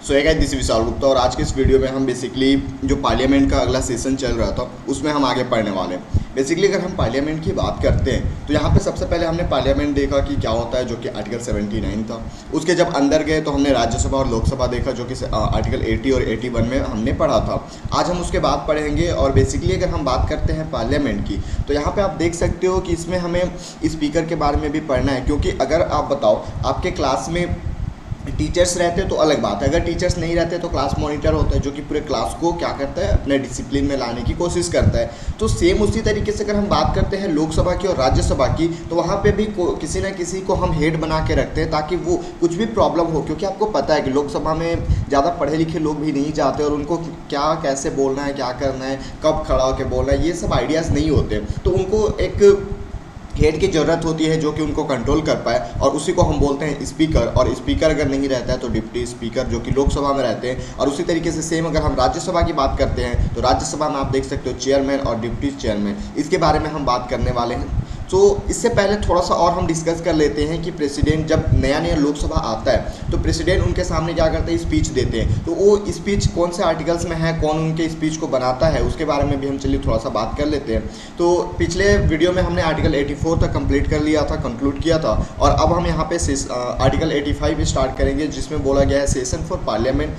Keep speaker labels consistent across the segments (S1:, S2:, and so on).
S1: सो है guys, this Vishal Gupta और आज के इस वीडियो में हम बेसिकली जो पार्लियामेंट का अगला सेशन चल रहा था उसमें हम आगे पढ़ने वाले हैं। बेसिकली अगर हम पार्लियामेंट की बात करते हैं तो यहाँ पे सबसे पहले हमने पार्लियामेंट देखा कि क्या होता है, जो कि आर्टिकल 79 था। उसके जब अंदर गए तो हमने राज्यसभा और लोकसभा देखा, जो कि आर्टिकल 80 और 81 में हमने पढ़ा था। आज हम उसके बाद पढ़ेंगे। और बेसिकली अगर हम बात करते हैं पार्लियामेंट की तो यहाँ पर आप देख सकते हो कि इसमें हमें स्पीकर के बारे में भी पढ़ना है, क्योंकि अगर आप बताओ आपके क्लास में टीचर्स रहते तो अलग बात है, अगर टीचर्स नहीं रहते तो क्लास मॉनिटर होता है जो कि पूरे क्लास को क्या करता है, अपने डिसिप्लिन में लाने की कोशिश करता है। तो सेम उसी तरीके से अगर हम बात करते हैं लोकसभा की और राज्यसभा की तो वहाँ पे भी किसी ना किसी को हम हेड बना के रखते हैं ताकि वो कुछ भी प्रॉब्लम हो, क्योंकि आपको पता है कि लोकसभा में ज़्यादा पढ़े लिखे लोग भी नहीं जाते और उनको क्या कैसे बोलना है, क्या करना है, कब खड़ा होकर बोलना है, ये सब आइडियाज़ नहीं होते। तो उनको एक हेड की ज़रूरत होती है जो कि उनको कंट्रोल कर पाए, और उसी को हम बोलते हैं स्पीकर। और स्पीकर अगर नहीं रहता है तो डिप्टी स्पीकर जो कि लोकसभा में रहते हैं। और उसी तरीके से सेम अगर हम राज्यसभा की बात करते हैं तो राज्यसभा में आप देख सकते हो चेयरमैन और डिप्टी चेयरमैन, इसके बारे में हम बात करने वाले हैं। तो इससे पहले थोड़ा सा और हम डिस्कस कर लेते हैं कि प्रेसिडेंट जब नया नया लोकसभा आता है तो प्रेसिडेंट उनके सामने क्या करते हैं, स्पीच देते हैं। तो वो स्पीच कौन से आर्टिकल्स में है, कौन उनके स्पीच को बनाता है, उसके बारे में भी हम चलिए थोड़ा सा बात कर लेते हैं। तो पिछले वीडियो में हमने आर्टिकल 84 तक कंप्लीट कर लिया था, कंक्लूड किया था। और अब हम यहाँ पे आर्टिकल 85 स्टार्ट करेंगे, जिसमें बोला गया है session for parliament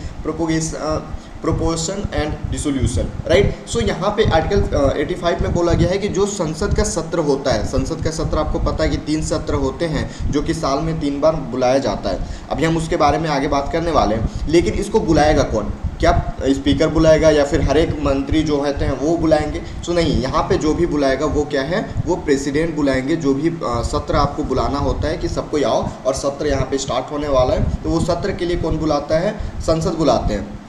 S1: proportion and dissolution, right. So यहाँ पे आर्टिकल 85 में बोला गया है कि जो संसद का सत्र होता है, संसद का सत्र आपको पता है कि 3 सत्र होते हैं जो कि साल में 3 बार बुलाया जाता है। अभी हम उसके बारे में आगे बात करने वाले हैं। लेकिन इसको बुलाएगा कौन, क्या स्पीकर बुलाएगा या फिर हर एक मंत्री जो रहते हैं वो बुलाएंगे? सो नहीं, यहाँ पे जो भी बुलाएगा वो क्या है, वो प्रेसिडेंट बुलाएंगे। जो भी सत्र आपको बुलाना होता है कि सबको आओ और सत्र यहाँ पे स्टार्ट होने वाला है, तो वो सत्र के लिए कौन बुलाता है, संसद बुलाते हैं।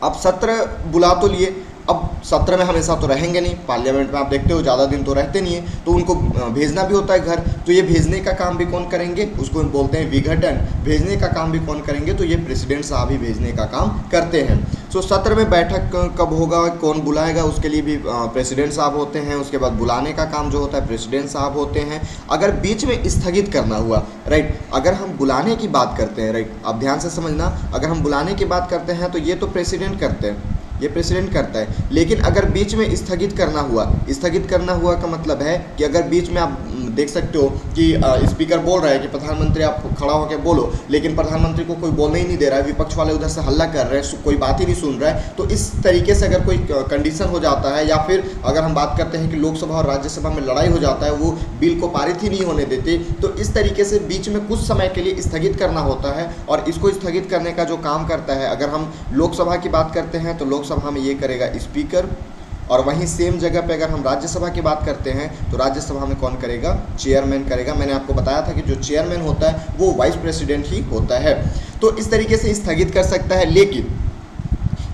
S1: अब सत्र बुला तो लिए, अब सत्र में हमेशा तो रहेंगे नहीं, पार्लियामेंट में आप देखते हो ज़्यादा दिन तो रहते नहीं है, तो उनको भेजना भी होता है घर। तो ये भेजने का काम भी कौन करेंगे, उसको हम बोलते हैं विघटन। भेजने का काम भी कौन करेंगे, तो ये प्रेसिडेंट साहब ही भेजने का काम करते हैं। सो सत्र में बैठक कब होगा, कौन बुलाएगा, उसके लिए भी प्रेसिडेंट साहब होते हैं। उसके बाद बुलाने का काम जो होता है प्रेसिडेंट साहब होते हैं। अगर बीच में स्थगित करना हुआ, राइट, अगर हम बुलाने की बात करते हैं, राइट, आप ध्यान से समझना, अगर हम बुलाने की बात करते हैं तो ये तो प्रेसिडेंट करते हैं, ये प्रेसिडेंट करता है। लेकिन अगर बीच में स्थगित करना हुआ, स्थगित करना हुआ का मतलब है कि अगर बीच में आप देख सकते हो कि स्पीकर बोल रहा है कि प्रधानमंत्री आप खड़ा होकर बोलो, लेकिन प्रधानमंत्री को कोई बोलने ही नहीं दे रहा है, विपक्ष वाले उधर से हल्ला कर रहे हैं, कोई बात ही नहीं सुन रहा है। तो इस तरीके से अगर कोई कंडीशन हो जाता है, या फिर अगर हम बात करते हैं कि लोकसभा और राज्यसभा में लड़ाई हो जाता है, वो बिल को पारित ही नहीं होने देते, तो इस तरीके से बीच में कुछ समय के लिए स्थगित करना होता है। और इसको स्थगित करने का जो काम करता है, अगर हम लोकसभा की बात करते हैं तो लोकसभा में ये करेगा स्पीकर। और वहीं सेम जगह पे अगर हम राज्यसभा की बात करते हैं तो राज्यसभा में कौन करेगा, चेयरमैन करेगा। मैंने आपको बताया था कि जो चेयरमैन होता है वो वाइस प्रेसिडेंट ही होता है। तो इस तरीके से स्थगित कर सकता है, लेकिन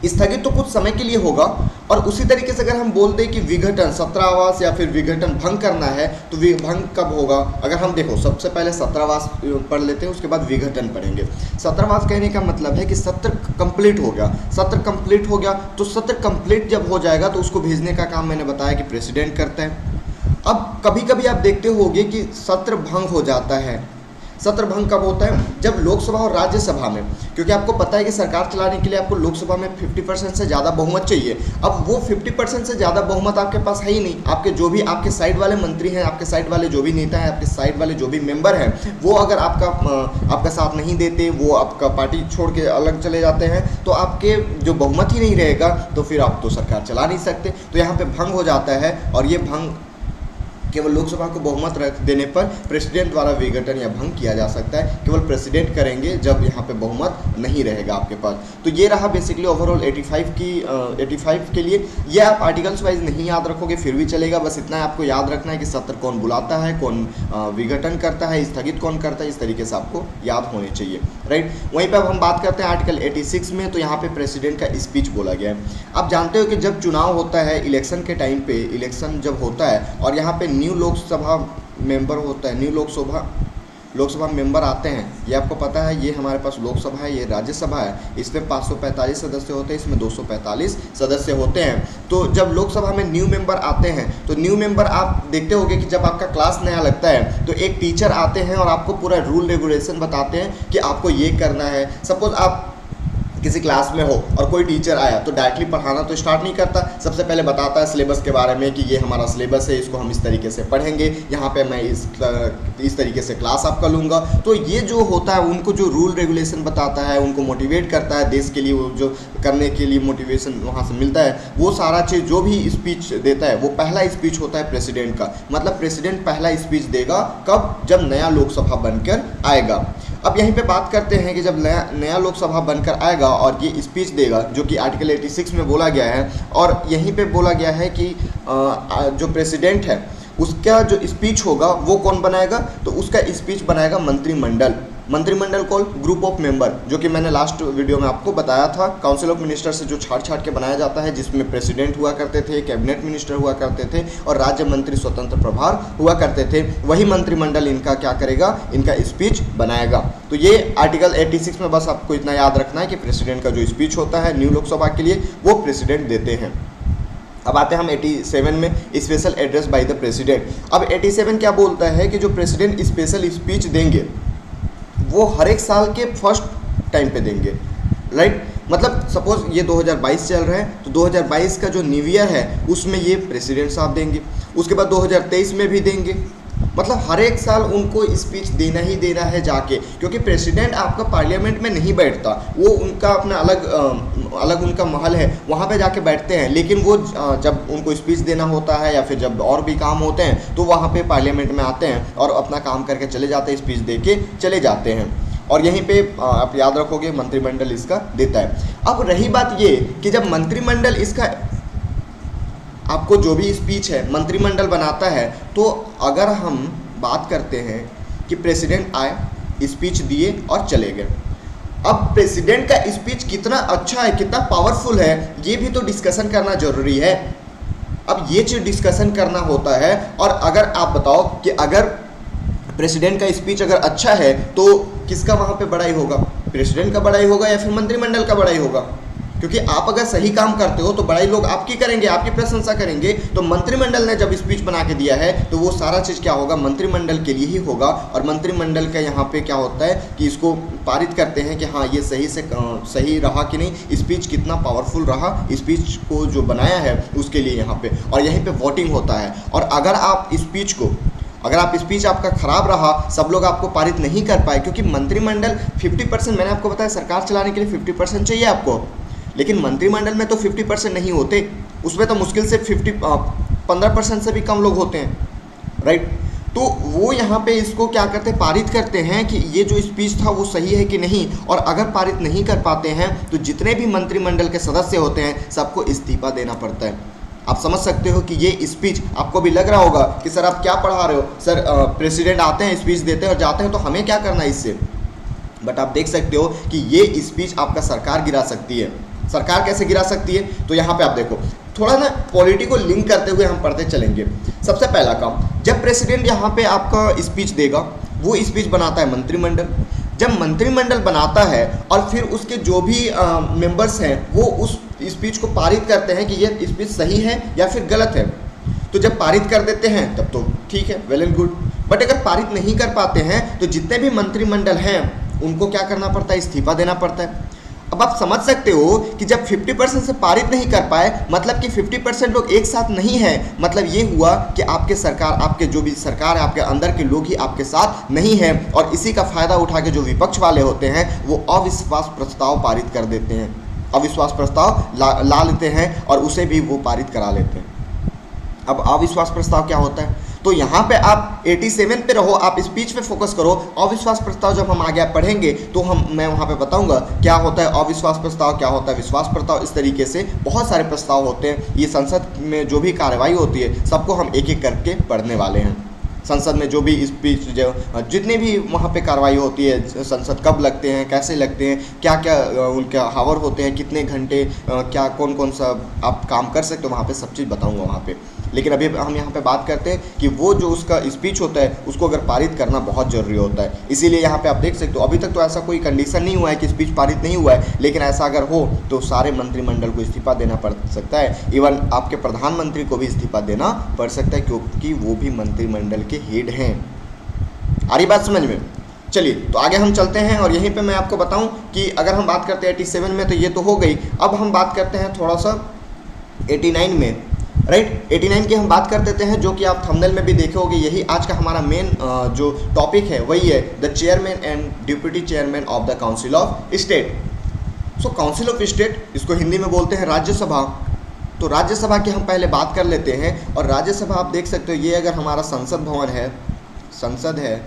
S1: स्थगित तो कुछ समय के लिए होगा। और उसी तरीके से अगर हम बोल दें कि विघटन, सत्रावास या फिर विघटन भंग करना है, तो भंग कब होगा? अगर हम देखो, सबसे पहले सत्रावास पढ़ लेते हैं, उसके बाद विघटन पढ़ेंगे। सत्रावास कहने का मतलब है कि सत्र कंप्लीट हो गया, सत्र कंप्लीट हो गया, तो सत्र कंप्लीट जब हो जाएगा तो उसको भेजने का काम मैंने बताया कि प्रेसिडेंट करता है। अब कभी कभी आप देखते होंगे कि सत्र भंग हो जाता है। सत्र भंग कब होता है? जब लोकसभा और राज्यसभा में, क्योंकि आपको पता है कि सरकार चलाने के लिए आपको लोकसभा में 50% से ज़्यादा बहुमत चाहिए। अब वो 50% से ज़्यादा बहुमत आपके पास है ही नहीं। आपके जो भी आपके साइड वाले मंत्री हैं, आपके साइड वाले जो भी नेता हैं, आपके साइड वाले जो भी मेंबर हैं, वो अगर आपका साथ नहीं देते, वो आपका पार्टी छोड़ के अलग चले जाते हैं, तो आपके जो बहुमत ही नहीं रहेगा, तो फिर आप तो सरकार चला नहीं सकते। तो यहाँ पर भंग हो जाता है। और ये भंग केवल लोकसभा को बहुमत रख देने पर प्रेसिडेंट द्वारा विघटन या भंग किया जा सकता है। केवल प्रेसिडेंट करेंगे जब यहाँ पे बहुमत नहीं रहेगा आपके पास। तो ये रहा बेसिकली ओवरऑल 85 के लिए। ये आप आर्टिकल्स वाइज नहीं याद रखोगे फिर भी चलेगा, बस इतना आपको याद रखना है कि सत्र कौन बुलाता है, कौन विघटन करता है, स्थगित कौन करता है, इस तरीके से आपको याद होने चाहिए, राइट। वहीं पर अब हम बात करते हैं आर्टिकल 86 में, तो यहाँ पे प्रेसिडेंट का स्पीच बोला गया है। आप जानते हो कि जब चुनाव होता है, इलेक्शन के टाइम पे, इलेक्शन जब होता है और यहाँ पे न्यू लोकसभा मेंबर होता है, न्यू लोकसभा मेंबर आते हैं, ये आपको पता है। ये हमारे पास लोकसभा है, ये राज्यसभा है। इसमें 545 सदस्य होते हैं, इसमें 245 सदस्य होते हैं। तो जब लोकसभा में न्यू मेंबर आते हैं, तो न्यू मेंबर आप देखते होंगे कि जब आपका क्लास नया लगता है तो एक टीचर आते हैं और आपको पूरा रूल रेगुलेशन बताते हैं कि आपको ये करना है। सपोज आप किसी क्लास में हो और कोई टीचर आया तो डायरेक्टली पढ़ाना तो स्टार्ट नहीं करता, सबसे पहले बताता है सिलेबस के बारे में कि ये हमारा सिलेबस है, इसको हम इस तरीके से पढ़ेंगे, यहाँ पे मैं इस तरीके से क्लास आपका लूँगा। तो ये जो होता है उनको जो रूल रेगुलेशन बताता है, उनको मोटिवेट करता है, देश के लिए वो जो करने के लिए मोटिवेशन वहाँ से मिलता है, वो सारा चीज़ जो भी स्पीच देता है वो पहला स्पीच होता है प्रेसिडेंट का। मतलब प्रेसिडेंट पहला स्पीच देगा कब? जब नया लोकसभा बनकर आएगा। अब यहीं पे बात करते हैं कि जब नया लोकसभा बनकर आएगा और ये स्पीच देगा, जो कि आर्टिकल 86 में बोला गया है, और यहीं पे बोला गया है कि जो प्रेसिडेंट है उसका जो स्पीच होगा वो कौन बनाएगा? तो उसका स्पीच बनाएगा मंत्रिमंडल। मंत्रिमंडल कौन? ग्रुप ऑफ मेंबर, जो कि मैंने लास्ट वीडियो में आपको बताया था, काउंसिल ऑफ मिनिस्टर से जो छाट के बनाया जाता है, जिसमें प्रेसिडेंट हुआ करते थे, कैबिनेट मिनिस्टर हुआ करते थे और राज्य मंत्री स्वतंत्र प्रभार हुआ करते थे। वही मंत्रिमंडल इनका क्या करेगा? इनका स्पीच बनाएगा। तो ये आर्टिकल 86 में बस आपको इतना याद रखना है कि प्रेसिडेंट का जो स्पीच होता है न्यू लोकसभा के लिए वो प्रेसिडेंट देते हैं। अब आते हैं हम 87 में, special address by the president. अब 87 क्या बोलता है कि जो प्रेसिडेंट स्पेशल स्पीच देंगे वो हर एक साल के फर्स्ट टाइम पे देंगे, राइट? मतलब सपोज ये 2022 चल रहा है तो 2022 का जो न्यू ईयर है उसमें ये प्रेसिडेंट साहब देंगे, उसके बाद 2023 में भी देंगे। मतलब हर एक साल उनको स्पीच देना ही देना है जाके, क्योंकि प्रेसिडेंट आपका पार्लियामेंट में नहीं बैठता, वो उनका अपना अलग उनका महल है, वहाँ पे जाके बैठते हैं। लेकिन वो जब उनको स्पीच देना होता है या फिर जब और भी काम होते हैं तो वहाँ पे पार्लियामेंट में आते हैं और अपना काम करके चले जाते हैं, स्पीच दे के चले जाते हैं। और यहीं पे आप याद रखोगे मंत्रिमंडल इसका देता है। अब रही बात ये कि जब मंत्रिमंडल इसका आपको जो भी स्पीच है मंत्रिमंडल बनाता है, तो अगर हम बात करते हैं कि प्रेसिडेंट आए, स्पीच दिए और चले गए, अब प्रेसिडेंट का स्पीच कितना अच्छा है, कितना पावरफुल है, ये भी तो डिस्कशन करना जरूरी है। अब ये चीज़ डिस्कशन करना होता है। और अगर आप बताओ कि अगर प्रेसिडेंट का स्पीच अगर अच्छा है तो किसका वहाँ पे बड़ाई होगा? प्रेसिडेंट का बड़ाई होगा या फिर मंत्रिमंडल का बड़ाई होगा? क्योंकि आप अगर सही काम करते हो तो बड़ाई लोग आपकी करेंगे, आपकी प्रशंसा करेंगे। तो मंत्रिमंडल ने जब स्पीच बना के दिया है तो वो सारा चीज़ क्या होगा? मंत्रिमंडल के लिए ही होगा। और मंत्रिमंडल का यहाँ पे क्या होता है कि इसको पारित करते हैं कि हाँ ये सही रहा कि नहीं, स्पीच कितना पावरफुल रहा, स्पीच को जो बनाया है उसके लिए यहाँ पे। और यहीं पे वोटिंग होता है। और अगर आप स्पीच आपका खराब रहा, सब लोग आपको पारित नहीं कर पाए, क्योंकि मंत्रिमंडल 50%, मैंने आपको बताया सरकार चलाने के लिए 50% चाहिए आपको, लेकिन मंत्रिमंडल में तो 50% नहीं होते, उसमें तो मुश्किल से 15% से भी कम लोग होते हैं, राइट? तो वो यहाँ पे इसको क्या करते हैं? पारित करते हैं कि ये जो स्पीच था वो सही है कि नहीं। और अगर पारित नहीं कर पाते हैं तो जितने भी मंत्रिमंडल के सदस्य होते हैं सबको इस्तीफा देना पड़ता है। आप समझ सकते हो कि ये स्पीच, आपको भी लग रहा होगा कि सर आप क्या पढ़ा रहे हो, सर प्रेसिडेंट आते हैं, स्पीच देते हैं और जाते हैं, तो हमें क्या करना है इससे? बट आप देख सकते हो कि ये स्पीच आपका सरकार गिरा सकती है। सरकार कैसे गिरा सकती है? तो यहाँ पे आप देखो, थोड़ा ना पॉलिटी को लिंक करते हुए हम पढ़ते चलेंगे। सबसे पहला काम, जब प्रेसिडेंट यहाँ पे आपका स्पीच देगा, वो स्पीच बनाता है मंत्रिमंडल। जब मंत्रिमंडल बनाता है और फिर उसके जो भी मेंबर्स हैं वो उस स्पीच को पारित करते हैं कि ये स्पीच सही है या फिर गलत है। तो जब पारित कर देते हैं तब तो ठीक है, वेल एंड गुड। बट अगर पारित नहीं कर पाते हैं तो जितने भी मंत्रिमंडल हैं उनको क्या करना पड़ता है? इस्तीफा देना पड़ता है। अब आप समझ सकते हो कि जब 50% से पारित नहीं कर पाए, मतलब कि 50% लोग एक साथ नहीं है, मतलब ये हुआ कि आपके जो भी सरकार है, आपके अंदर के लोग ही आपके साथ नहीं है। और इसी का फायदा उठा के जो विपक्ष वाले होते हैं वो अविश्वास प्रस्ताव पारित कर देते हैं, अविश्वास प्रस्ताव ला लेते हैं और उसे भी वो पारित करा लेते हैं। अब अविश्वास प्रस्ताव क्या होता है? तो यहाँ पे आप 87 पे रहो, आप स्पीच पे फोकस करो। अविश्वास प्रस्ताव जब हम आगे पढ़ेंगे तो मैं वहाँ पे बताऊँगा क्या होता है अविश्वास प्रस्ताव, क्या होता है विश्वास प्रस्ताव। इस तरीके से बहुत सारे प्रस्ताव होते हैं। ये संसद में जो भी कार्रवाई होती है सबको हम एक एक करके पढ़ने वाले हैं। संसद में जो भी स्पीच, जितने भी वहाँ पे कार्रवाई होती है, संसद कब लगते हैं, कैसे लगते हैं, क्या क्या उनके हावर होते हैं, कितने घंटे, क्या कौन सा आप काम कर सकते हो, वहाँ पे सब चीज़ बताऊँगा वहाँ पे। लेकिन अभी हम यहाँ पे बात करते हैं कि वो जो उसका स्पीच होता है उसको अगर पारित करना बहुत ज़रूरी होता है। इसीलिए यहाँ पे आप देख सकते हो अभी तक तो ऐसा कोई कंडीशन नहीं हुआ है कि स्पीच पारित नहीं हुआ है, लेकिन ऐसा अगर हो तो सारे मंत्रिमंडल को इस्तीफा देना पड़ सकता है। इवन आपके प्रधानमंत्री को भी इस्तीफा देना पड़ सकता है, क्योंकि वो भी मंत्रिमंडल के हेड हैं। आ रही बात समझ में? चलिए तो आगे हम चलते हैं और यहीं पे मैं आपको बताऊं कि अगर हम बात करते हैं 87 में तो ये तो हो गई। अब हम बात करते हैं थोड़ा सा 89 में, राइट। 89 की हम बात कर देते हैं, जो कि आप थंबनेल में भी देखे होंगे। यही आज का हमारा मेन जो टॉपिक है वही है the chairman and deputy chairman of the council of state. So council of state, इसको हिंदी में बोलते हैं राज्यसभा। तो राज्यसभा की हम पहले बात कर लेते हैं। और राज्यसभा आप देख सकते हो, ये अगर हमारा संसद भवन है, संसद है,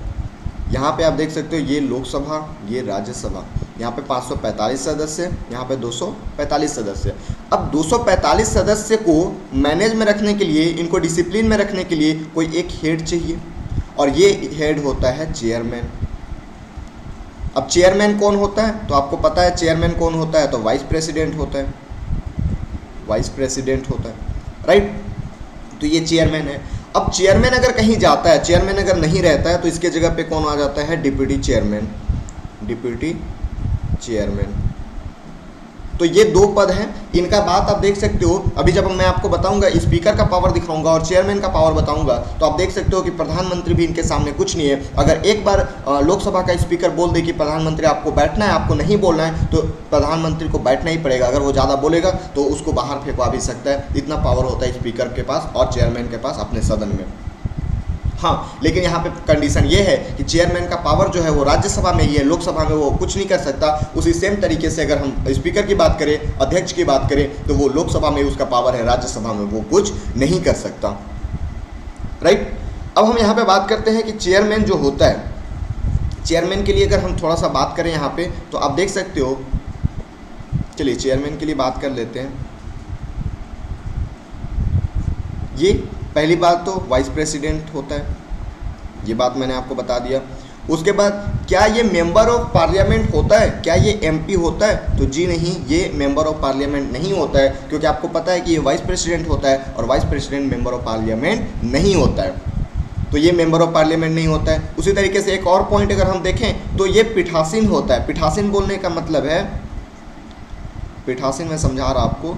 S1: यहाँ पे आप देख सकते हो ये लोकसभा, ये राज्यसभा। यहाँ पे 545 सदस्य, यहाँ पे 245 सदस्य। अब 245 सदस्य को मैनेज में रखने के लिए, इनको डिसिप्लिन में रखने के लिए कोई एक हेड चाहिए, और ये हेड होता है चेयरमैन। अब चेयरमैन कौन होता है, तो आपको पता है चेयरमैन कौन होता है, तो वाइस प्रेसिडेंट होता है, वाइस प्रेसिडेंट होता है, राइट। तो ये चेयरमैन है। अब चेयरमैन अगर कहीं जाता है, चेयरमैन अगर नहीं रहता है, तो इसके जगह पे कौन आ जाता है, डिप्टी चेयरमैन, डिप्टी चेयरमैन। तो ये दो पद हैं, इनका बात आप देख सकते हो। अभी जब मैं आपको बताऊंगा, स्पीकर का पावर दिखाऊंगा और चेयरमैन का पावर बताऊंगा, तो आप देख सकते हो कि प्रधानमंत्री भी इनके सामने कुछ नहीं है। अगर एक बार लोकसभा का स्पीकर बोल दे कि प्रधानमंत्री आपको बैठना है, आपको नहीं बोलना है, तो प्रधानमंत्री को बैठना ही पड़ेगा। अगर वो ज़्यादा बोलेगा तो उसको बाहर फेंकवा भी सकता है। इतना पावर होता है स्पीकर के पास और चेयरमैन के पास अपने सदन में। हाँ, लेकिन यहाँ पे कंडीशन ये है कि चेयरमैन का पावर जो है वो राज्यसभा में ही है, लोकसभा में वो कुछ नहीं कर सकता। उसी सेम तरीके से अगर हम स्पीकर की बात करें, अध्यक्ष की बात करें, तो वो लोकसभा में उसका पावर है, राज्यसभा में वो कुछ नहीं कर सकता, राइट। अब हम यहाँ पे बात करते हैं कि चेयरमैन जो होता है, चेयरमैन के लिए अगर हम थोड़ा सा बात करें यहाँ पे, तो आप देख सकते हो, चलिए चेयरमैन के लिए बात कर लेते हैं। ये पहली बात तो वाइस प्रेसिडेंट होता है, ये बात मैंने आपको बता दिया। उसके बाद क्या ये मेंबर ऑफ पार्लियामेंट होता है, क्या ये एमपी होता है, तो जी नहीं, ये मेंबर ऑफ पार्लियामेंट नहीं होता है, क्योंकि आपको पता है कि ये वाइस प्रेसिडेंट होता है और vice president member of parliament नहीं होता है, तो ये मेंबर ऑफ पार्लियामेंट नहीं होता है। उसी तरीके से एक और पॉइंट अगर हम देखें तो ये पीठासीन होता है। पीठासीन बोलने का मतलब है, पीठासीन मैं समझा रहा आपको,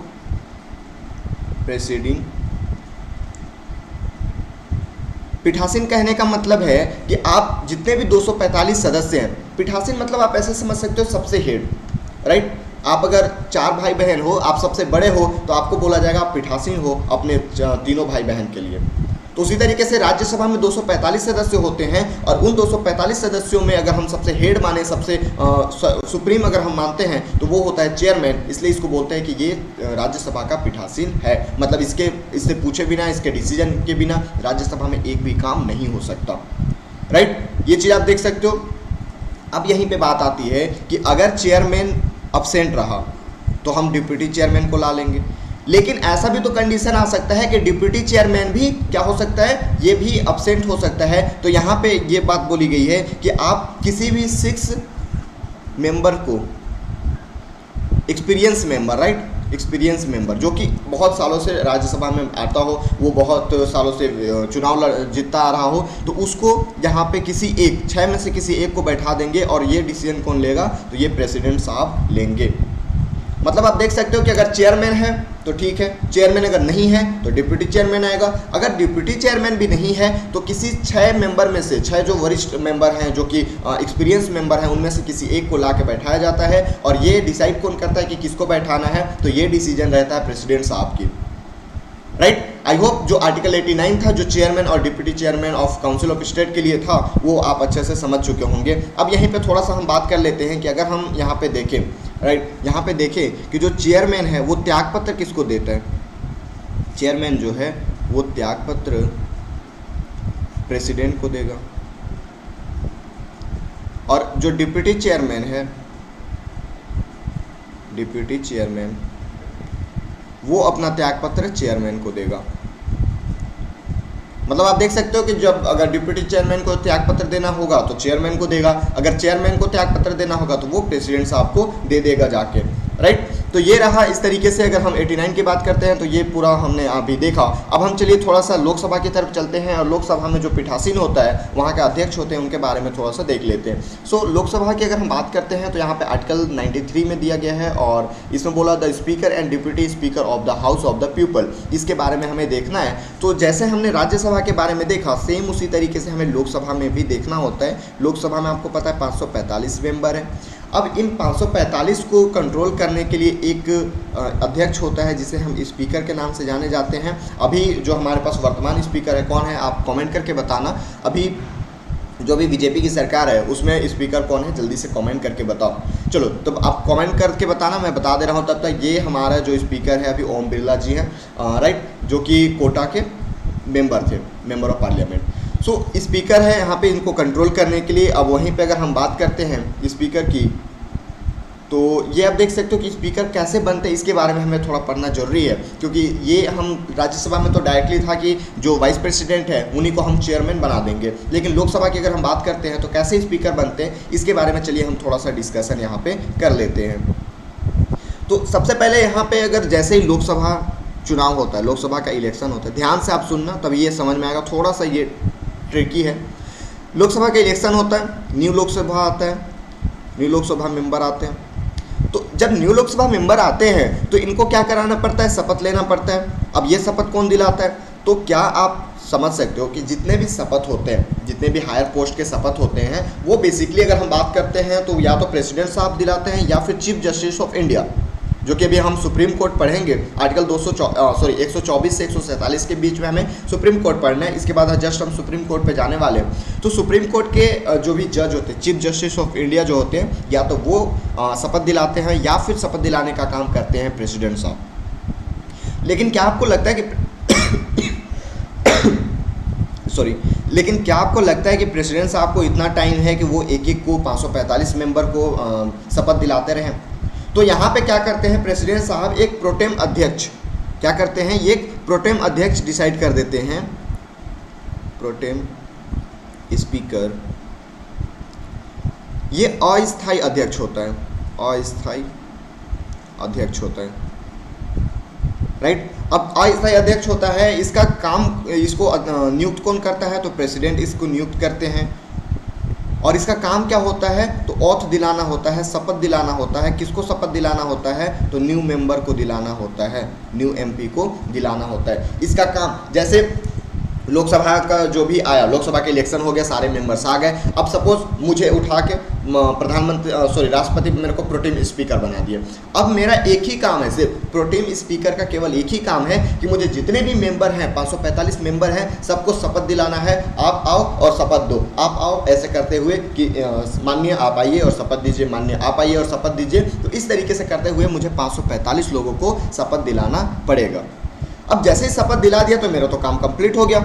S1: प्रेसिडिंग। पीठासीन कहने का मतलब है कि आप जितने भी 245 सदस्य हैं, पीठासीन मतलब आप ऐसे समझ सकते हो सबसे हेड, राइट। आप अगर 4 भाई बहन हो, आप सबसे बड़े हो, तो आपको बोला जाएगा आप पीठासीन हो अपने तीनों भाई बहन के लिए। तो उसी तरीके से राज्यसभा में 245 सदस्य होते हैं, और उन 245 सदस्यों में अगर हम सबसे हेड माने, सबसे सुप्रीम अगर हम मानते हैं, तो वो होता है चेयरमैन। इसलिए इसको बोलते हैं कि ये राज्यसभा का पीठासीन है। मतलब इससे पूछे बिना, इसके डिसीजन के बिना राज्यसभा में एक भी काम नहीं हो सकता, राइट। ये चीज़ आप देख सकते हो। अब यहीं पे बात आती है कि अगर चेयरमैन अब्सेंट रहा तो हम डिप्टी चेयरमैन को ला लेंगे, लेकिन ऐसा भी तो कंडीशन आ सकता है कि डिप्टी चेयरमैन भी क्या हो सकता है, ये भी अब्सेंट हो सकता है। तो यहाँ पे ये बात बोली गई है कि आप किसी भी 6 मेंबर को, experience member, right, experience member जो कि बहुत सालों से राज्यसभा में आता हो, वो बहुत सालों से चुनाव जीतता आ रहा हो, तो उसको यहाँ पे किसी एक 6 में से किसी एक को बैठा देंगे, और ये डिसीजन कौन लेगा, तो ये प्रेसिडेंट साहब लेंगे। मतलब आप देख सकते हो कि अगर चेयरमैन है तो ठीक है, चेयरमैन अगर नहीं है तो डिप्टी चेयरमैन आएगा। अगर डिप्टी चेयरमैन भी नहीं है तो किसी 6 मेंबर में से, 6 जो वरिष्ठ मेंबर हैं, जो कि एक्सपीरियंस मेंबर हैं, उनमें से किसी एक को ला के बैठाया जाता है, और ये डिसाइड कौन करता है कि किसको बैठाना है, तो ये डिसीजन रहता है प्रेसिडेंट साहब की, राइट। आई होप जो आर्टिकल 89 था, जो चेयरमैन और deputy chairman of council of state के लिए था, वो आप अच्छे से समझ चुके होंगे। अब यहीं पे थोड़ा सा हम बात कर लेते हैं कि अगर हम यहाँ पे देखें, राइट, यहाँ पे देखें कि जो चेयरमैन है वो त्यागपत्र किसको देता है। चेयरमैन जो है वो त्यागपत्र प्रेसिडेंट को देगा, और जो डिप्टी चेयरमैन है, डिप्टी चेयरमैन, वो अपना त्यागपत्र चेयरमैन को देगा। मतलब आप देख सकते हो कि जब अगर डिप्टी चेयरमैन को त्यागपत्र देना होगा तो चेयरमैन को देगा, अगर चेयरमैन को त्यागपत्र देना होगा तो वो प्रेसिडेंट साहब को दे देगा जाके, राइट। तो ये रहा इस तरीके से। अगर हम 89 की बात करते हैं तो ये पूरा हमने अभी देखा। अब हम चलिए थोड़ा सा लोकसभा की तरफ चलते हैं और लोकसभा में जो पीठासीन होता है, वहाँ के अध्यक्ष होते हैं, उनके बारे में थोड़ा सा देख लेते हैं। सो लोकसभा की अगर हम बात करते हैं तो यहाँ पे आर्टिकल 93 में दिया गया है और इसमें बोला the speaker and deputy speaker of the house of the people, इसके बारे में हमें देखना है। तो जैसे हमने राज्यसभा के बारे में देखा, सेम उसी तरीके से हमें लोकसभा में भी देखना होता है। लोकसभा में आपको पता है 545 मेंबर है। अब इन 545 को कंट्रोल करने के लिए एक अध्यक्ष होता है जिसे हम स्पीकर के नाम से जाने जाते हैं। अभी जो हमारे पास वर्तमान स्पीकर है कौन है, आप कमेंट करके बताना। अभी जो भी बीजेपी की सरकार है उसमें स्पीकर कौन है, जल्दी से कमेंट करके बताओ। चलो तो आप कमेंट करके बताना, मैं बता दे रहा हूँ तब तक। ये हमारा जो स्पीकर है अभी ओम बिरला जी हैं, राइट, जो कि कोटा के मेंबर थे, member of parliament. So speaker है यहाँ पे इनको कंट्रोल करने के लिए। अब वहीं पे अगर हम बात करते हैं स्पीकर की, तो ये आप देख सकते हो कि स्पीकर कैसे बनते हैं, इसके बारे में हमें थोड़ा पढ़ना जरूरी है। क्योंकि ये हम राज्यसभा में तो डायरेक्टली था कि जो वाइस प्रेसिडेंट है उन्हीं को हम चेयरमैन बना देंगे, लेकिन लोकसभा की अगर हम बात करते हैं तो कैसे स्पीकर बनते हैं, इसके बारे में चलिए हम थोड़ा सा डिस्कशन यहाँ पे कर लेते हैं। तो सबसे पहले यहाँ पे अगर जैसे ही लोकसभा चुनाव होता है, लोकसभा का इलेक्शन होता है, ध्यान से आप सुनना तभी ये समझ में आएगा। थोड़ा सा ये ट्रिकी है। लोकसभा का इलेक्शन होता है, न्यू लोकसभा आता है, न्यू लोकसभा मेंबर आते हैं। तो जब न्यू लोकसभा मेंबर आते हैं तो इनको क्या कराना पड़ता है, शपथ लेना पड़ता है। अब ये शपथ कौन दिलाता है, तो क्या आप समझ सकते हो कि जितने भी शपथ होते हैं, जितने भी हायर पोस्ट के शपथ होते हैं, वो बेसिकली अगर हम बात करते हैं तो या तो प्रेसिडेंट साहब दिलाते हैं या फिर चीफ जस्टिस ऑफ इंडिया, जो कि अभी हम सुप्रीम कोर्ट पढ़ेंगे। आर्टिकल 124 से 147 के बीच में हमें सुप्रीम कोर्ट पढ़ना है। इसके बाद जस्ट हम सुप्रीम कोर्ट पे जाने वाले हैं। तो सुप्रीम कोर्ट के जो भी जज होते हैं, चीफ जस्टिस ऑफ इंडिया जो होते हैं, या तो वो शपथ दिलाते हैं या फिर शपथ दिलाने का काम करते हैं प्रेसिडेंट साहब। लेकिन क्या आपको लगता है कि लेकिन क्या आपको लगता है कि प्रेसिडेंट साहब को इतना टाइम है कि वो एक एक को 545 मेंबर को शपथ दिलाते रहें? तो यहाँ पे क्या करते हैं प्रेसिडेंट साहब, एक प्रोटेम अध्यक्ष क्या करते हैं, ये एक प्रोटेम अध्यक्ष डिसाइड कर देते हैं। प्रोटेम स्पीकर, ये अस्थायी अध्यक्ष होता है, अस्थायी अध्यक्ष होता है, राइट। अब अस्थायी अध्यक्ष होता है, इसका काम, इसको नियुक्त कौन करता है, तो प्रेसिडेंट इसको नियुक्त करते हैं। और इसका काम क्या होता है, तो ऑथ दिलाना होता है, शपथ दिलाना होता है। किसको शपथ दिलाना होता है, तो न्यू मेंबर को दिलाना होता है, न्यू एमपी को दिलाना होता है। इसका काम, जैसे लोकसभा का जो भी आया, लोकसभा के इलेक्शन हो गया, सारे मेंबर्स आ गए। अब सपोज मुझे उठा के राष्ट्रपति मेरे को प्रोटेम स्पीकर बना दिया। अब मेरा एक ही काम है, सिर्फ प्रोटेम स्पीकर का केवल एक ही काम है कि मुझे जितने भी मेंबर हैं, 545 मेंबर हैं, सबको शपथ दिलाना है। आप आओ और शपथ दो, आप आओ, ऐसे करते हुए कि माननीय आप आइए और शपथ दीजिए, माननीय आप आइए और शपथ दीजिए। तो इस तरीके से करते हुए मुझे 545 लोगों को शपथ दिलाना पड़ेगा। अब जैसे ही शपथ दिला दिया तो मेरा तो काम कंप्लीट हो गया,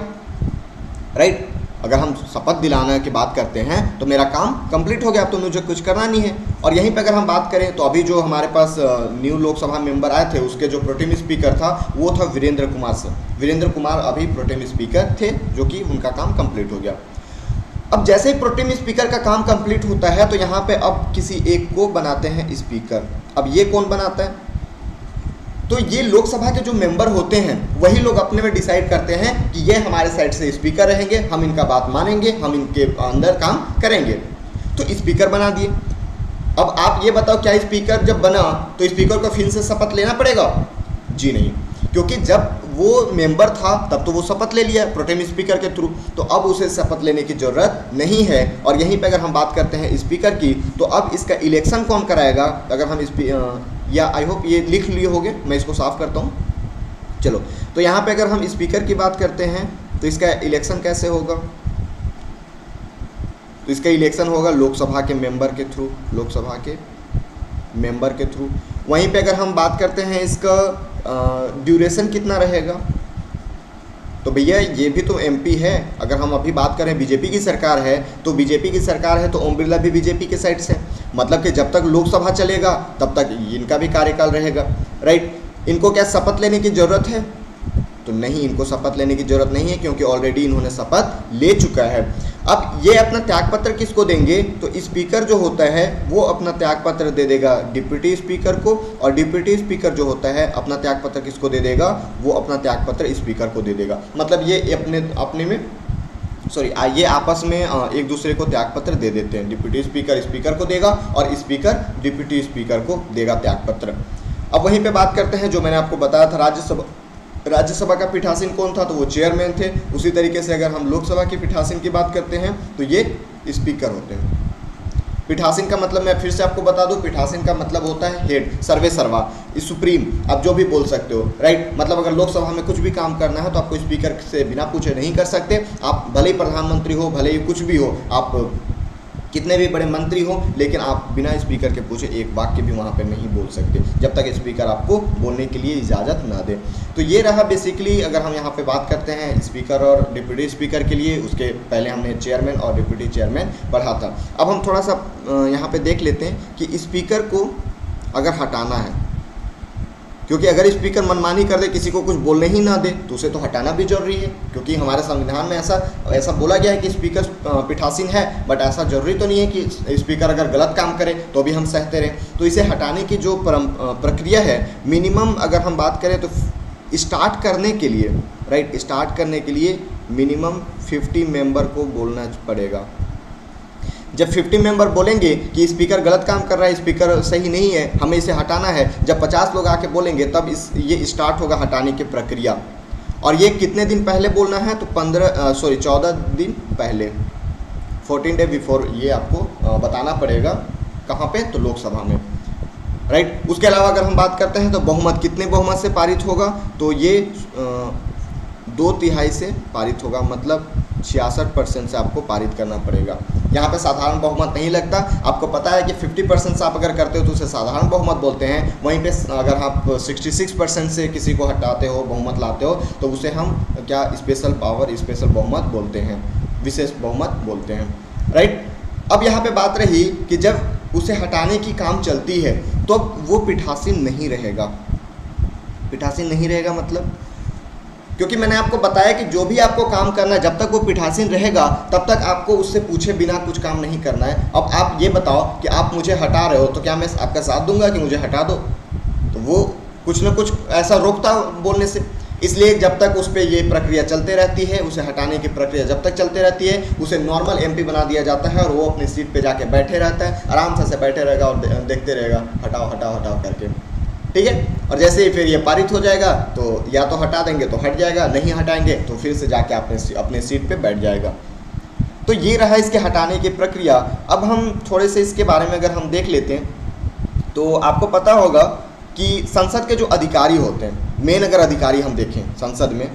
S1: राइट। अगर हम शपथ दिलाने की बात करते हैं तो मेरा काम कंप्लीट हो गया, अब तो मुझे कुछ करना नहीं है। और यहीं पे अगर हम बात करें तो अभी जो हमारे पास न्यू लोकसभा मेंबर आए थे, उसके जो प्रोटेम स्पीकर था वो था वीरेंद्र कुमार सर। वीरेंद्र कुमार अभी प्रोटेम स्पीकर थे, जो कि उनका काम कंप्लीट हो गया। अब जैसे ही प्रोटेम स्पीकर का काम कंप्लीट होता है तो यहाँ पे अब किसी एक को बनाते हैं स्पीकर। अब ये कौन बनाता है, तो ये लोकसभा के जो मेंबर होते हैं वही लोग अपने में डिसाइड करते हैं कि ये हमारे साइड से स्पीकर रहेंगे, हम इनका बात मानेंगे, हम इनके अंदर काम करेंगे। तो स्पीकर बना दिए। अब आप ये बताओ, क्या स्पीकर जब बना तो स्पीकर को फिर से शपथ लेना पड़ेगा? जी नहीं, क्योंकि जब वो मेंबर था तब तो वो शपथ ले लिया प्रोटेम स्पीकर के थ्रू, तो अब उसे शपथ लेने की ज़रूरत नहीं है। और यहीं पे अगर हम बात करते हैं स्पीकर की, तो अब इसका इलेक्शन कौन कराएगा? अगर हम या आई होप ये लिख लिए होंगे, मैं इसको साफ करता हूँ। चलो, तो यहाँ पे अगर हम स्पीकर की बात करते हैं तो इसका इलेक्शन कैसे होगा, तो इसका इलेक्शन होगा लोकसभा के मेंबर के थ्रू, लोकसभा के मेंबर के थ्रू। वहीं पे अगर हम बात करते हैं इसका ड्यूरेशन कितना रहेगा, तो भैया ये भी तो एमपी है। अगर हम अभी बात करें बीजेपी की सरकार है, तो बीजेपी की सरकार है तो ओम बिरला भी बीजेपी के साइड से, मतलब कि जब तक लोकसभा चलेगा तब तक इनका भी कार्यकाल रहेगा, राइट। इनको क्या शपथ लेने की ज़रूरत है? तो नहीं, इनको शपथ लेने की ज़रूरत नहीं है, क्योंकि ऑलरेडी इन्होंने शपथ ले चुका है। अब ये अपना त्यागपत्र किसको देंगे, तो स्पीकर जो होता है वो अपना त्यागपत्र दे देगा डिप्टी स्पीकर को, और डिप्टी स्पीकर जो होता है अपना त्यागपत्र किसको दे देगा, वो अपना त्यागपत्र स्पीकर को दे देगा। मतलब ये अपने में ये आपस में एक दूसरे को त्यागपत्र दे देते हैं। डिप्टी स्पीकर स्पीकर को देगा और स्पीकर डिप्टी स्पीकर को देगा त्यागपत्र। अब वहीं पे बात करते हैं जो मैंने आपको बताया था राज्यसभा का पीठासीन कौन था, तो वो चेयरमैन थे। उसी तरीके से अगर हम लोकसभा की पीठासीन की बात करते हैं तो ये स्पीकर होते हैं। पीठासीन का मतलब मैं फिर से आपको बता दूं, पीठासीन का मतलब होता है हेड, सर्वे सर्वा, सुप्रीम, आप जो भी बोल सकते हो, राइट। मतलब अगर लोकसभा में कुछ भी काम करना है तो आपको स्पीकर से बिना पूछे नहीं कर सकते। आप भले ही प्रधानमंत्री हो, भले ही कुछ भी हो, आप कितने भी बड़े मंत्री हो, लेकिन आप बिना स्पीकर के पूछे एक वाक्य भी वहाँ पे नहीं बोल सकते जब तक स्पीकर आपको बोलने के लिए इजाज़त ना दे। तो ये रहा बेसिकली, अगर हम यहाँ पे बात करते हैं स्पीकर और डिप्टी स्पीकर के लिए, उसके पहले हमने चेयरमैन और डिप्टी चेयरमैन पढ़ा था। अब हम थोड़ा सा यहाँ पे देख लेते हैं कि स्पीकर को अगर हटाना है, क्योंकि अगर स्पीकर मनमानी कर दे, किसी को कुछ बोलने ही ना दे, तो उसे तो हटाना भी जरूरी है, क्योंकि हमारे संविधान में ऐसा बोला गया है कि स्पीकर पीठासीन है। बट ऐसा जरूरी तो नहीं है कि स्पीकर अगर गलत काम करे तो भी हम सहते रहें। तो इसे हटाने की जो प्रक्रिया है, मिनिमम अगर हम बात करें तो स्टार्ट करने के लिए, राइट, स्टार्ट करने के लिए मिनिमम 50 मेंबर को बोलना पड़ेगा। जब 50 मेंबर बोलेंगे कि स्पीकर गलत काम कर रहा है, स्पीकर सही नहीं है, हमें इसे हटाना है, जब 50 लोग आके बोलेंगे तब ये स्टार्ट होगा हटाने की प्रक्रिया। और ये कितने दिन पहले बोलना है, तो 14 दिन पहले, 14 डे बिफोर ये आपको बताना पड़ेगा। कहाँ पे, तो लोकसभा में, राइट। उसके अलावा अगर हम बात करते हैं तो बहुमत, कितने बहुमत से पारित होगा, तो ये 2/3 से पारित होगा, मतलब 66% से आपको पारित करना पड़ेगा। यहाँ पे साधारण बहुमत नहीं लगता। आपको पता है कि 50% से आप अगर करते हो तो उसे साधारण बहुमत बोलते हैं। वहीं पे अगर आप 66% से किसी को हटाते हो, बहुमत लाते हो, तो उसे हम क्या स्पेशल पावर, स्पेशल बहुमत बोलते हैं, विशेष बहुमत बोलते हैं, राइट। अब यहाँ पे बात रही कि जब उसे हटाने की काम चलती है तो अब वो पीठासीन नहीं रहेगा। पीठासीन नहीं रहेगा मतलब, क्योंकि मैंने आपको बताया कि जो भी आपको काम करना है, जब तक वो पीठासीन रहेगा तब तक आपको उससे पूछे बिना कुछ काम नहीं करना है। अब आप ये बताओ कि आप मुझे हटा रहे हो, तो क्या मैं आपका साथ दूंगा कि मुझे हटा दो, तो वो कुछ ना कुछ ऐसा रोकता बोलने से। इसलिए जब तक उस पर ये प्रक्रिया चलते रहती है, उसे हटाने की प्रक्रिया जब तक चलते रहती है, उसे नॉर्मल MP बना दिया जाता है और वो अपनी सीट पे जाके बैठे रहता है, आराम से बैठे रहेगा और देखते रहेगा हटाओ हटाओ हटाओ करके, ठीक है। और जैसे ही फिर ये पारित हो जाएगा तो या तो हटा देंगे तो हट जाएगा, नहीं हटाएंगे तो फिर से जाके अपने सीट पे बैठ जाएगा। तो ये रहा इसके हटाने की प्रक्रिया। अब हम थोड़े से इसके बारे में अगर हम देख लेते हैं तो आपको पता होगा कि संसद के जो अधिकारी होते हैं, मेन अगर अधिकारी हम देखें संसद में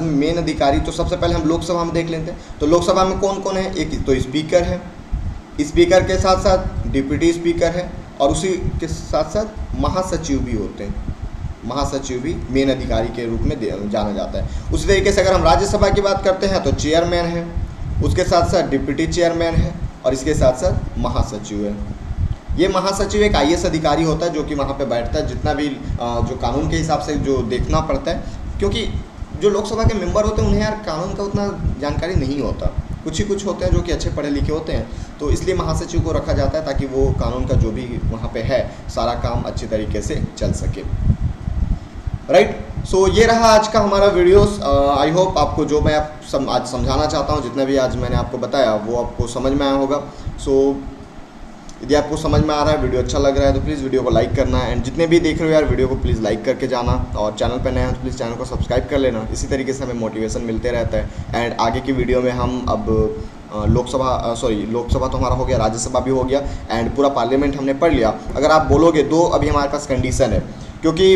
S1: मेन अधिकारी, तो सबसे पहले हम लोकसभा में देख लेते हैं। तो लोकसभा में कौन कौन है, एक तो स्पीकर है, स्पीकर के साथ साथ डिप्टी स्पीकर है, और उसी के साथ साथ महासचिव भी होते हैं। महासचिव भी मेन अधिकारी के रूप में जाना जाता है। उसी तरीके से अगर हम राज्यसभा की बात करते हैं तो चेयरमैन है, उसके साथ साथ डिप्टी चेयरमैन है, और इसके साथ साथ महासचिव है। ये महासचिव एक IAS अधिकारी होता है जो कि वहाँ पे बैठता है, जितना भी जो कानून के हिसाब से जो देखना पड़ता है, क्योंकि जो लोकसभा के मेंबर होते हैं उन्हें यार कानून का उतना जानकारी नहीं होता, कुछ होते हैं जो कि अच्छे पढ़े लिखे होते हैं, तो इसलिए महासचिव को रखा जाता है ताकि वो कानून का जो भी वहाँ पे है सारा काम अच्छे तरीके से चल सके, राइट। सो ये रहा आज का हमारा वीडियोस। आई होप आपको जो मैं आज समझाना चाहता हूँ, जितना भी आज मैंने आपको बताया वो आपको समझ में आया होगा। सो यदि आपको समझ में आ रहा है, वीडियो अच्छा लग रहा है, तो प्लीज़ वीडियो को लाइक करना है। एंड जितने भी देख रहे हो यार, वीडियो को प्लीज़ लाइक करके जाना, और चैनल पर नए हैं तो प्लीज़ चैनल को सब्सक्राइब कर लेना। इसी तरीके से हमें मोटिवेशन मिलते रहता है। एंड आगे की वीडियो में हम अब लोकसभा तो हमारा हो गया, राज्यसभा भी हो गया, एंड पूरा पार्लियामेंट हमने पढ़ लिया। अगर आप बोलोगे दो अभी हमारे पास कंडीशन है, क्योंकि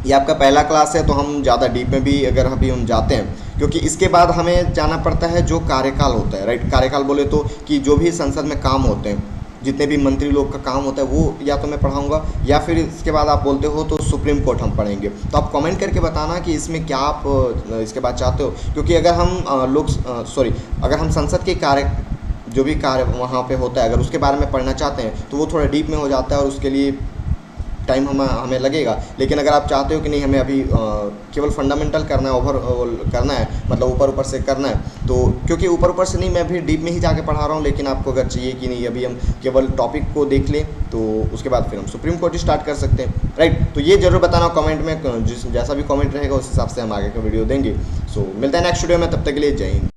S1: ये आपका पहला क्लास है तो हम ज़्यादा डीप में भी अगर अभी हम जाते हैं, क्योंकि इसके बाद हमें जाना पड़ता है जो कार्यकाल होता है, राइट। कार्यकाल बोले तो कि जो भी संसद में काम होते हैं, जितने भी मंत्री लोग का काम होता है वो या तो मैं पढ़ाऊंगा, या फिर इसके बाद आप बोलते हो तो सुप्रीम कोर्ट हम पढ़ेंगे। तो आप कमेंट करके बताना कि इसमें क्या आप इसके बाद चाहते हो, क्योंकि अगर हम अगर हम संसद के जो भी कार्य वहाँ पे होता है, अगर उसके बारे में पढ़ना चाहते हैं तो वो थोड़ा डीप में हो जाता है, और उसके लिए टाइम हमें लगेगा। लेकिन अगर आप चाहते हो कि नहीं हमें अभी केवल फंडामेंटल करना है, ओवर करना है, मतलब ऊपर ऊपर से करना है, तो क्योंकि ऊपर ऊपर से नहीं, मैं भी डीप में ही जाके पढ़ा रहा हूँ, लेकिन आपको अगर चाहिए कि नहीं अभी हम केवल टॉपिक को देख लें तो उसके बाद फिर हम सुप्रीम कोर्ट स्टार्ट कर सकते हैं, राइट। तो ये जरूर बताना कमेंट में, जैसा भी कमेंट रहेगा उस हिसाब से हम आगे का वीडियो देंगे। सो मिलता है नेक्स्ट वीडियो में, तब तक के लिए जय हिंद।